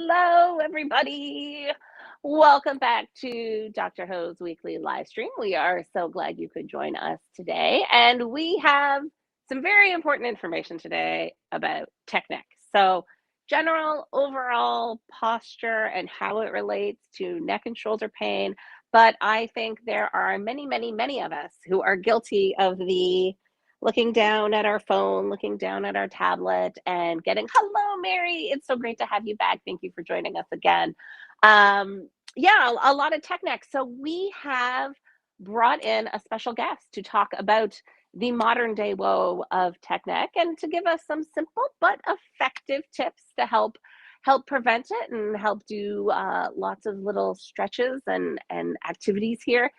Hello, everybody. Welcome back to Dr. Ho's weekly live stream. We are so glad you could join us today. And we have some very important information today about TechNeck. So, general overall posture and how it relates to neck and shoulder pain. But I think there are many of us who are guilty of the looking down at our phone, looking down at our tablet, and getting, hello, Mary. It's so great to have you back. Thank you for joining us again. Yeah, a lot of tech neck. So we have brought in a special guest to talk about the modern day woe of tech neck and to give us some simple but effective tips to help prevent it and help do lots of little stretches and activities here.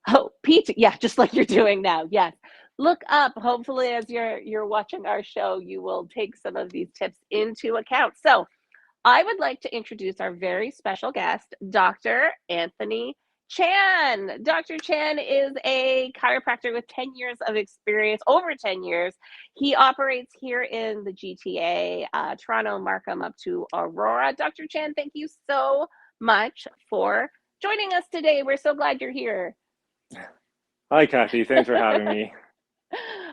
Oh, Pete, yeah, just like you're doing now. Yes. Look up. Hopefully, as you're watching our show, you will take some of these tips into account. So, I would like to introduce our very special guest, Dr. Anthony Chan. Dr. Chan is a chiropractor with 10 years of experience, over 10 years. He operates here in the GTA, Toronto, Markham, up to Aurora. Dr. Chan, thank you so much for joining us today. We're so glad you're here. Hi, Kathy. Thanks for having me.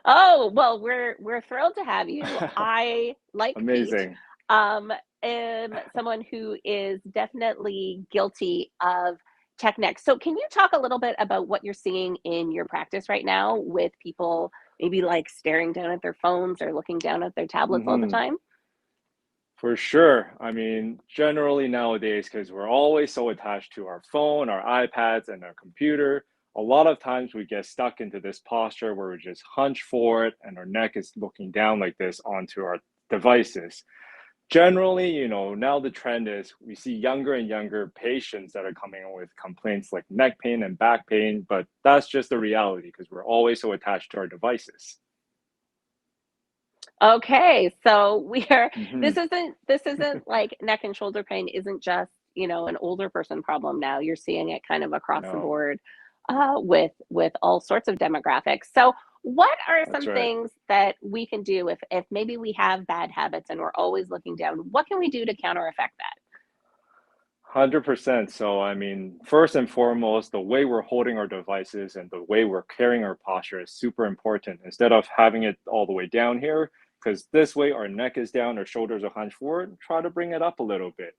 Oh, well, we're thrilled to have you. I, like Pete, Amazing. am someone who is definitely guilty of tech neck. So can you talk a little bit about what you're seeing in your practice right now with people maybe like staring down at their phones or looking down at their tablets all the hmm time? For sure. Generally nowadays, because we're always so attached to our phone, our iPads, and our computer, a lot of times we get stuck into this posture where we just hunch forward and our neck is looking down like this onto our devices. Generally, now the trend is we see younger and younger patients that are coming in with complaints like neck pain and back pain, but that's just the reality because we're always so attached to our devices. Okay, so we are hmm this isn't like neck and shoulder pain isn't just, an older person problem now. You're seeing it kind of across the No, board with all sorts of demographics. So what are that's some right. things that we can do if maybe we have bad habits and we're always looking down? What can we do to counter effect that? 100%. So, first and foremost, the way we're holding our devices and the way we're carrying our posture is super important. Instead of having it all the way down here, because this way our neck is down, our shoulders are hunched forward, try to bring it up a little bit.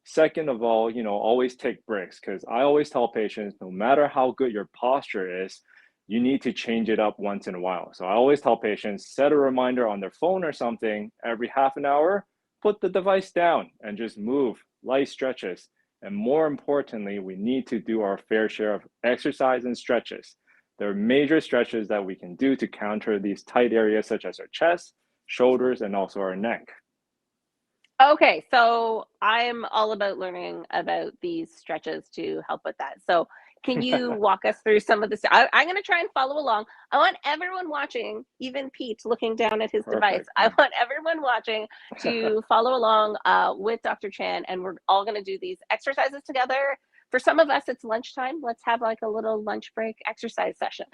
Second of all, always take breaks because I always tell patients no matter how good your posture is, you need to change it up once in a while. So, I always tell patients set a reminder on their phone or something every half an hour, put the device down and just move, light stretches. And more importantly, we need to do our fair share of exercise and stretches. There are major stretches that we can do to counter these tight areas, such as our chest, shoulders, and also our neck. Okay, so I'm all about learning about these stretches to help with that. So can you walk us through some of this? I'm going to try and follow along. I want everyone watching, even Pete looking down at his device. Perfect. I want everyone watching to follow along with Dr. Chan, and we're all going to do these exercises together. For some of us, it's lunchtime. Let's have like a little lunch break exercise session.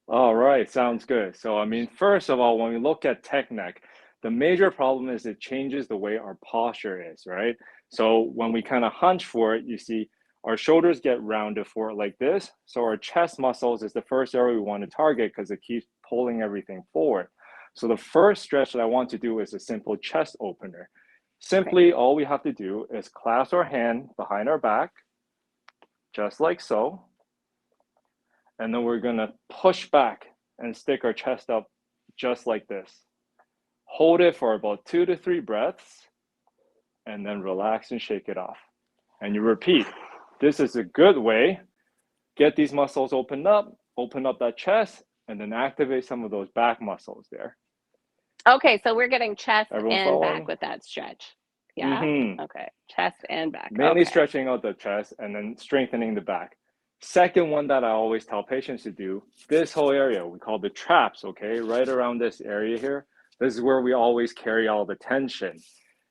All right, sounds good. So, first of all, when we look at tech neck, the major problem is it changes the way our posture is, right? So, when we kind of hunch forward, you see our shoulders get rounded forward like this. So, our chest muscles is the first area we want to target because it keeps pulling everything forward. So, the first stretch that I want to do is a simple chest opener. Okay. Simply, all we have to do is clasp our hand behind our back, just like so. And then we're gonna push back and stick our chest up just like this. Hold it for about 2 to 3 breaths and then relax and shake it off. And you repeat. This is a good way. Get these muscles open up that chest, and then activate some of those back muscles there. Okay, so we're getting chest Everyone and back following? with that stretch. Yeah? Mm-hmm. Okay, chest and back. Mainly Okay. stretching out the chest and then strengthening the back. Second one that I always tell patients to do, this whole area, we call the traps, okay? Right around this area here. This is where we always carry all the tension.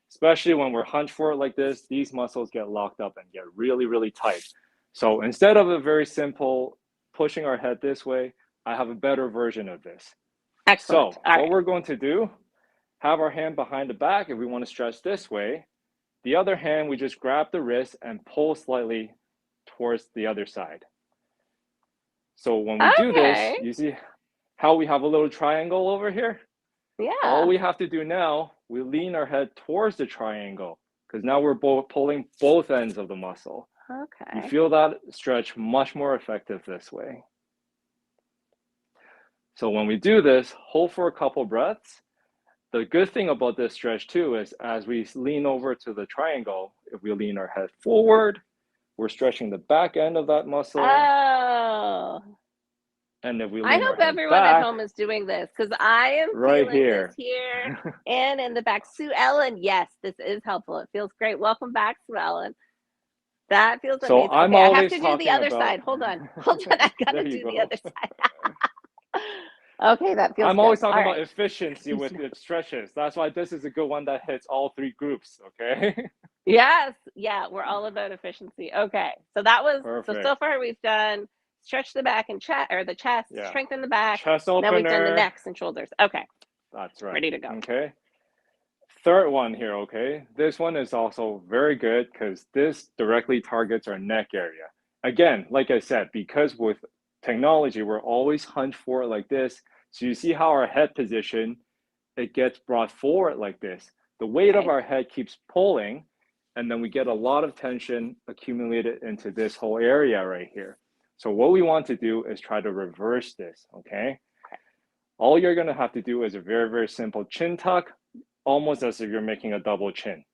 Especially when we're hunched forward like this, these muscles get locked up and get really tight. So instead of a very simple pushing our head this way, I have a better version of this. Excellent. So All what right. we're going to do, have our hand behind the back if we want to stretch this way, The other hand, we just grab the wrist and pull slightly towards the other side. So when we do this, Okay. you see how we have a little triangle over here? All Yeah. we have to do now, we lean our head towards the triangle because now we're both pulling both ends of the muscle. You Okay. feel that stretch much more effective this way. So when we do this, hold for a couple breaths. The good thing about this stretch too is as we lean over to the triangle, if we lean our head forward, we're stretching the back end of that muscle. Oh, And if we I lean our hope head everyone at back, home is doing this because I am right feeling this here. here and in the back. Sue Ellen, yes, this is helpful. It feels great. Welcome back, Sue Ellen. That feels So amazing. I'm Okay, I have always to do the talking other about, side. Hold on. Hold on. I got to there you do the go. other side. Okay, that feels I'm good. always talking All about right. efficiency with the stretches. That's why this is a good one that hits all three groups, okay? Yes. Yeah, we're all about efficiency. Okay. So that was so Perfect. far we've done stretch the back and chest or the chest, Yeah. strengthen the back. Chest Now we've done the opener. necks and shoulders. Okay. That's right. Ready to go. Okay. Third one here, okay? This one is also very good because this directly targets our neck area. Again, like I said, because with technology, we're always hunched forward like this. So you see how our head position, it gets brought forward like this. The weight of Okay. our head keeps pulling, and then we get a lot of tension accumulated into this whole area right here. So what we want to do is try to reverse this, okay? All you're gonna have to do is a very, very simple chin tuck, almost as if you're making a double chin.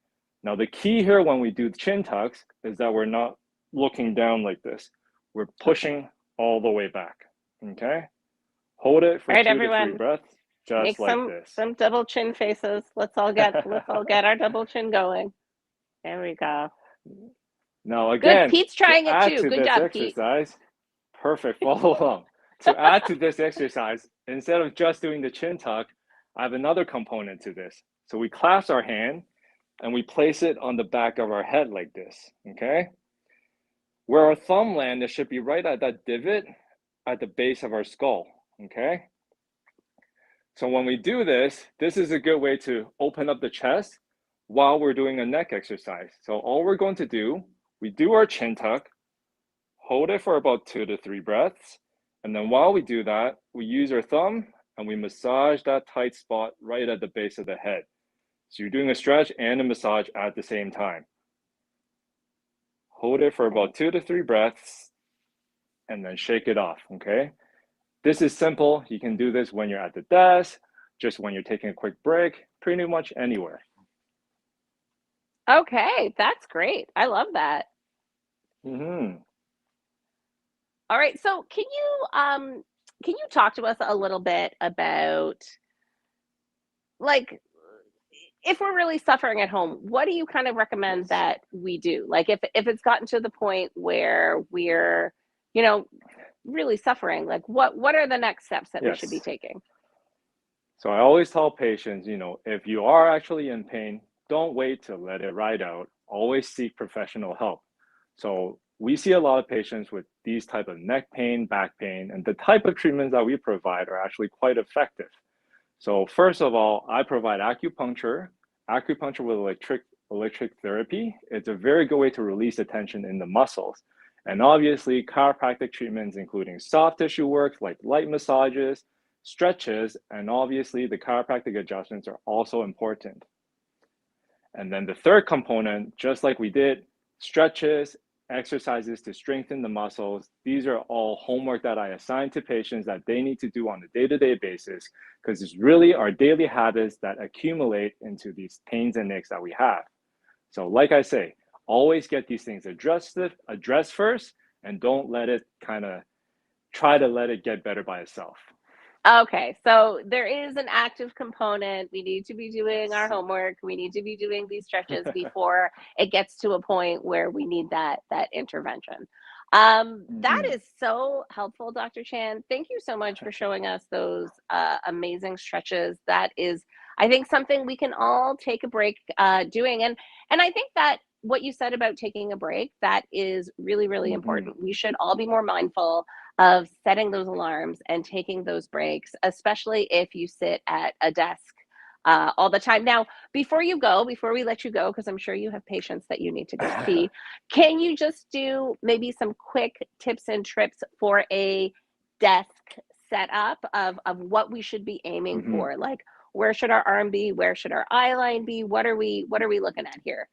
Now, the key here when we do chin tucks is that we're not looking down like this. We're Okay. pushing all the way back, okay? Hold it All for right, 2 to 3 everyone. breaths, Make just like this. some double chin faces. Let's all get our double chin going. There we go. Now, Good. again, Pete's to trying it add too. to Good this job, Pete. exercise, perfect, follow along. To add to this exercise, instead of just doing the chin tuck, I have another component to this. So we clasp our hand and we place it on the back of our head like this, okay? Where our thumb lands, it should be right at that divot at the base of our skull, okay? So when we do this, this is a good way to open up the chest while we're doing a neck exercise. So all we're going to do, we do our chin tuck, hold it for about 2 to 3 breaths, and then while we do that, we use our thumb and we massage that tight spot right at the base of the head. So you're doing a stretch and a massage at the same time. Hold it for about 2 to 3 breaths and then shake it off, okay? This is simple. You can do this when you're at the desk, just when you're taking a quick break, pretty much anywhere. Okay, that's great. I love that. Mm-hmm. All right, so can you talk to us a little bit about like if we're really suffering at home, what do you kind of recommend Yes. that we do? Like if it's gotten to the point where we're, you know, really suffering, like what are the next steps that we should be Yes. taking? So I always tell patients, if you are actually in pain, don't wait to let it ride out. Always seek professional help. So we see a lot of patients with these type of neck pain, back pain, and the type of treatments that we provide are actually quite effective. So first of all, I provide acupuncture with electric therapy. It's a very good way to release the tension in the muscles. And obviously, chiropractic treatments, including soft tissue work like light massages, stretches, and obviously the chiropractic adjustments are also important. And then the third component, just like we did, stretches, exercises to strengthen the muscles. These are all homework that I assign to patients that they need to do on a day-to-day basis because it's really our daily habits that accumulate into these pains and aches that we have. So like I say, always get these things addressed first and don't let it try to let it get better by itself. Okay, so there is an active component. We need to be doing our Yes. homework. We need to be doing these stretches before it gets to a point where we need that intervention. That Mm-hmm. is so helpful, Dr. Chan. Thank you so much for showing us those amazing stretches. That is, I think, something we can all take a break doing. And I think that what you said about taking a break, that is really, really Mm-hmm. important. We should all be more mindful of setting those alarms and taking those breaks, especially if you sit at a desk all the time. Now, before we let you go, because I'm sure you have patients that you need to go see, can you just do maybe some quick tips and trips for a desk setup of what we should be aiming Mhm. for? Like, where should our arm be? Where should our eye line be? What are we looking at here?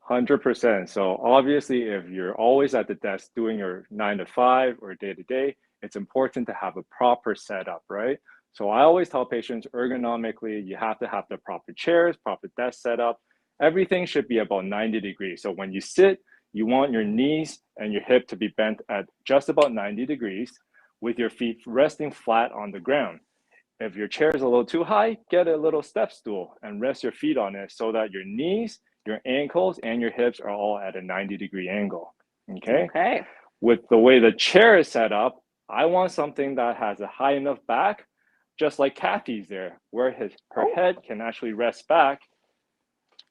100%. So obviously, if you're always at the desk doing your 9 to 5 or day to day, it's important to have a proper setup, right? So I always tell patients ergonomically, you have to have the proper chairs, proper desk setup. Everything should be about 90 degrees. So when you sit, you want your knees and your hip to be bent at just about 90 degrees with your feet resting flat on the ground. If your chair is a little too high, get a little step stool and rest your feet on it so that your knees, your ankles, and your hips are all at a 90-degree angle. Okay. Okay. With the way the chair is set up, I want something that has a high enough back, just like Kathy's there, where her Oh, head can actually rest back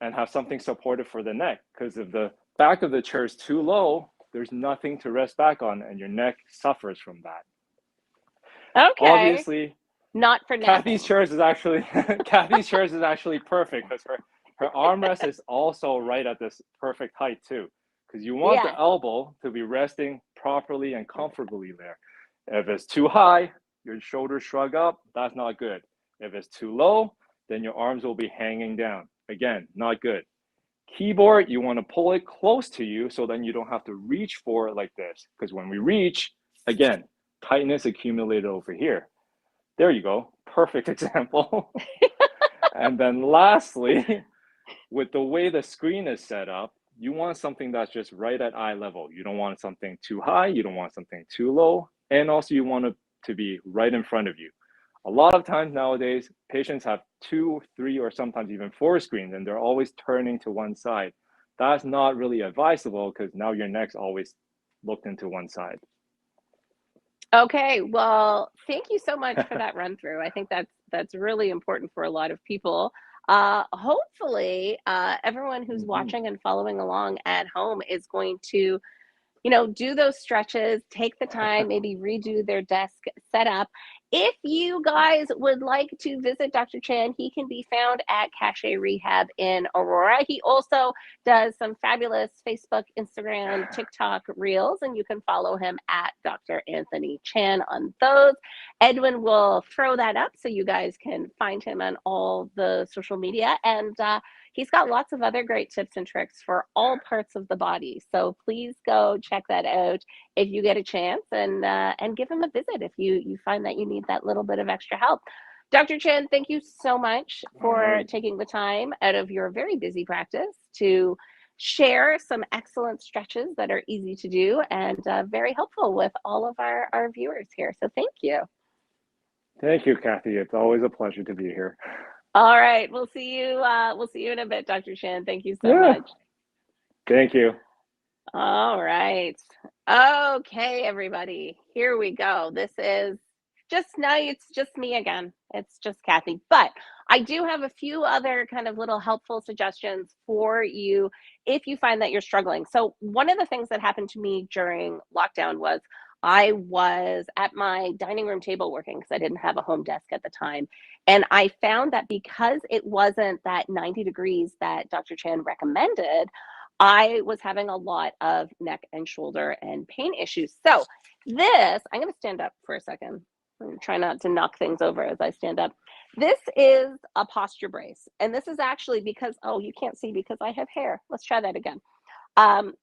and have something supportive for the neck. Because if the back of the chair is too low, there's nothing to rest back on, and your neck suffers from that. okay. Obviously, Not for Kathy's napping. chairs is actually Kathy's chairs is actually perfect because her armrest is also right at this perfect height too. Because you want the Yes. elbow to be resting properly and comfortably there. If it's too high, your shoulders shrug up, that's not good. If it's too low, then your arms will be hanging down. Again, not good. Keyboard, you want to pull it close to you so then you don't have to reach for it like this. Because when we reach, again, tightness accumulated over here. There you go. Perfect example. And then lastly, with the way the screen is set up, you want something that's just right at eye level. You don't want something too high. You don't want something too low. And also you want it to be right in front of you. A lot of times nowadays, patients have 2, 3, or sometimes even 4 screens, and they're always turning to one side. That's not really advisable because now your neck's always looked into one side. Okay, well, thank you so much for that run through. I think that's really important for a lot of people. Hopefully, everyone who's Mhm. watching and following along at home is going to do those stretches, take the time, maybe redo their desk setup. If you guys would like to visit Dr. Chan, he can be found at Cachet Rehab in Aurora. He also does some fabulous Facebook, Instagram, TikTok reels, and you can follow him at Dr. Anthony Chan on those. Edwin will throw that up so you guys can find him on all the social media. And he's got lots of other great tips and tricks for all parts of the body. So please go check that out if you get a chance, and give him a visit if you find that you need that little bit of extra help. Dr. Chen, thank you so much All for right. taking the time out of your very busy practice to share some excellent stretches that are easy to do and very helpful with all of our viewers here. So thank you. Thank you, Kathy. It's always a pleasure to be here. All right, we'll see you. We'll see you in a bit, Dr. Chen. Thank you so Yeah. much. Thank you. All right. Okay, everybody. Here we go. This is just now, it's just me again. It's just Kathy. But I do have a few other kind of little helpful suggestions for you if you find that you're struggling. So, one of the things that happened to me during lockdown was I was at my dining room table working because I didn't have a home desk at the time. And I found that because it wasn't that 90 degrees that Dr. Chan recommended, I was having a lot of neck and shoulder and pain issues. So, I'm going to stand up for a second. I'm going to try not to knock things over as I stand up. This is a posture brace. And this is actually because, oh, you can't see because I have hair. Let's try that again. Um,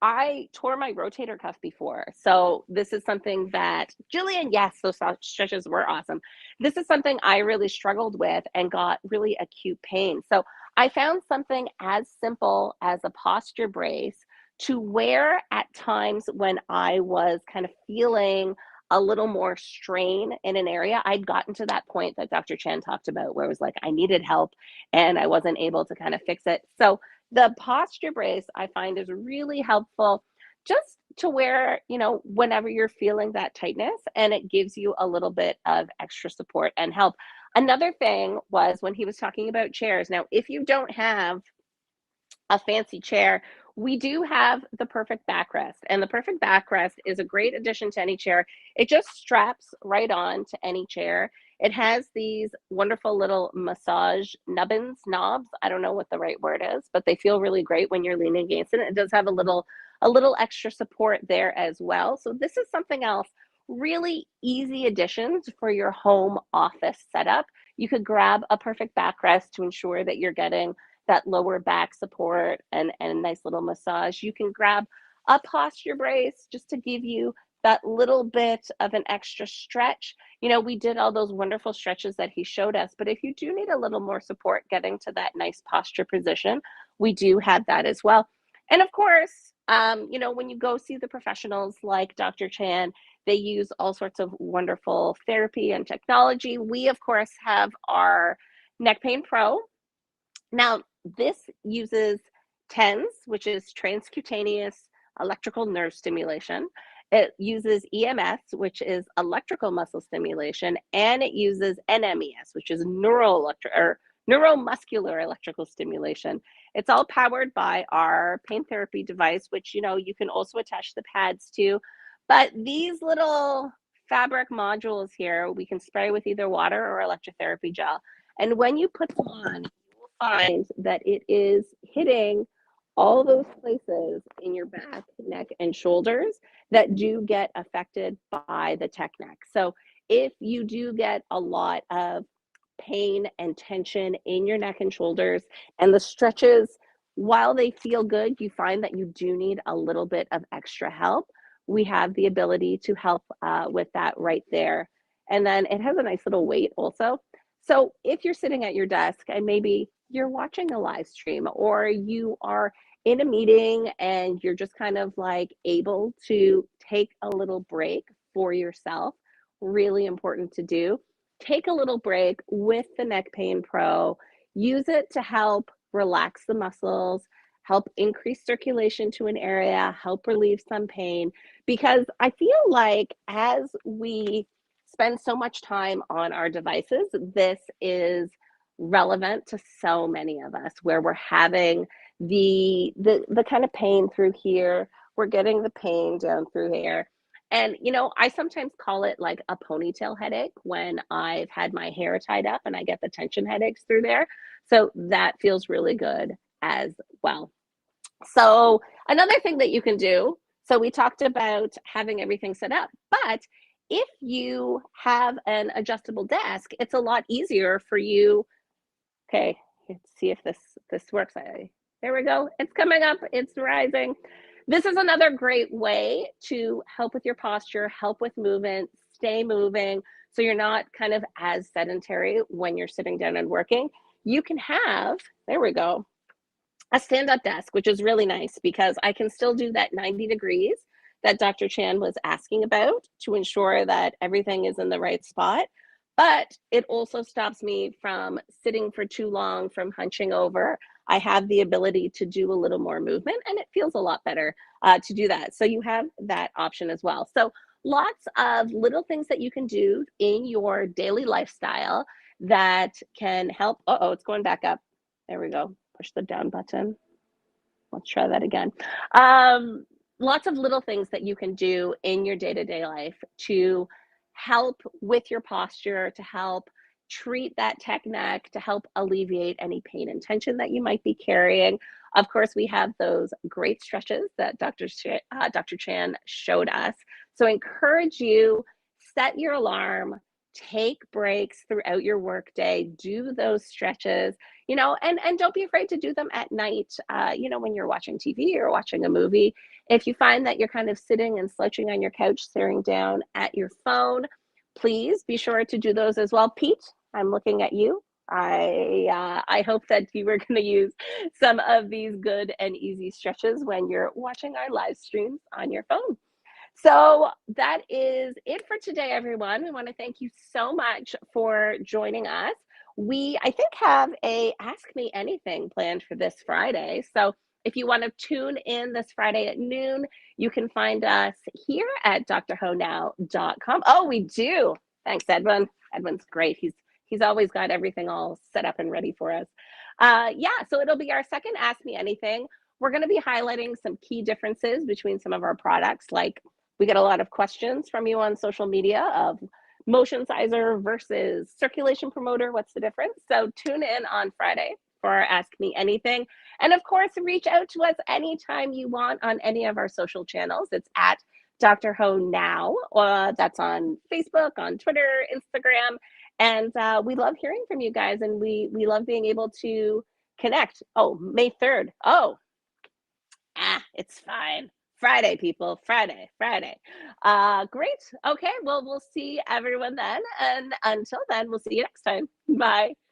I tore my rotator cuff before. So this is something that Jillian, yes, those stretches were awesome. This is something I really struggled with and got really acute pain. So I found something as simple as a posture brace to wear at times when I was kind of feeling a little more strain in an area. I'd gotten to that point that Dr. Chan talked about where it was like I needed help and I wasn't able to kind of fix it. So the posture brace I find is really helpful just to wear, whenever you're feeling that tightness, and it gives you a little bit of extra support and help. Another thing was when he was talking about chairs. Now, if you don't have a fancy chair, we do have the perfect backrest. And the perfect backrest is a great addition to any chair. It just straps right on to any chair. It has these wonderful little massage knobs. I don't know what the right word is, but they feel really great when you're leaning against it. It does have a little extra support there as well. So this is something else, really easy additions for your home office setup. You could grab a perfect backrest to ensure that you're getting that lower back support and a nice little massage. You can grab a posture brace just to give you that little bit of an extra stretch. You know, we did all those wonderful stretches that he showed us, but if you do need a little more support getting to that nice posture position, we do have that as well. And of course, you know, when you go see the professionals like Dr. Chan, they use all sorts of wonderful therapy and technology. We, of course, have our Neck Pain Pro. Now, this uses TENS, which is transcutaneous electrical nerve stimulation. It uses EMS, which is electrical muscle stimulation, and it uses NMES, which is neuromuscular electrical stimulation. It's all powered by our pain therapy device, which, you know, you can also attach the pads to. But these little fabric modules here, we can spray with either water or electrotherapy gel. And when you put them on, you will find that it is hitting all those places in your back, neck, and shoulders that do get affected by the TechNeck. So if you do get a lot of pain and tension in your neck and shoulders, and the stretches, while they feel good, you find that you do need a little bit of extra help, we have the ability to help with that right there. And then it has a nice little weight also. So if you're sitting at your desk and maybe you're watching a live stream or you are in a meeting and you're just kind of like able to take a little break for yourself, really important to do. Take a little break with the Neck Pain Pro. Use it to help relax the muscles, help increase circulation to an area, help relieve some pain. Because I feel like as we spend so much time on our devices, this is relevant to so many of us where we're having the kind of pain through here, we're getting the pain down through here. And you know, I sometimes call it like a ponytail headache when I've had my hair tied up and I get the tension headaches through there. So that feels really good as well. So another thing that you can do, so we talked about having everything set up, but if you have an adjustable desk, it's a lot easier for you. Okay, let's see if this works. There we go. It's coming up. It's rising. This is another great way to help with your posture, help with movement, stay moving, so you're not kind of as sedentary when you're sitting down and working. You can have, there we go, a stand-up desk, which is really nice because I can still do that 90 degrees that Dr. Chan was asking about to ensure that everything is in the right spot. But it also stops me from sitting for too long, from hunching over. I have the ability to do a little more movement and it feels a lot better to do that. So you have that option as well. So lots of little things that you can do in your daily lifestyle that can help. Uh-oh, it's going back up. There we go. Push the down button. Let's try that again. Lots of little things that you can do in your day-to-day life to help with your posture, to help treat that tech neck, to help alleviate any pain and tension that you might be carrying. Of course, we have those great stretches that Dr. Chan showed us. So I encourage you, set your alarm, take breaks throughout your workday, do those stretches, you know, and don't be afraid to do them at night, you know, when you're watching TV or watching a movie. If you find that you're kind of sitting and slouching on your couch, staring down at your phone, please be sure to do those as well. Pete, I'm looking at you. I hope that you were going to use some of these good and easy stretches when you're watching our live streams on your phone. So that is it for today, everyone. We want to thank you so much for joining us. We, I think, have a Ask Me Anything planned for this Friday. So if you want to tune in this Friday at noon, you can find us here at drhonow.com. Oh, we do. Thanks, Edwin. Edwin's great. He's always got everything all set up and ready for us. Yeah, so it'll be our second Ask Me Anything. We're going to be highlighting some key differences between some of our products. Like, we get a lot of questions from you on social media of motion sizer versus circulation promoter. What's the difference? So tune in on Friday for our Ask Me Anything. And of course, reach out to us anytime you want on any of our social channels. It's at Dr. Ho Now. That's on Facebook, on Twitter, Instagram. And we love hearing from you guys, and we love being able to connect. Oh, May 3rd. Oh, it's fine. Friday, people. Friday, Friday. Great. Okay, well, we'll see everyone then. And until then, we'll see you next time. Bye.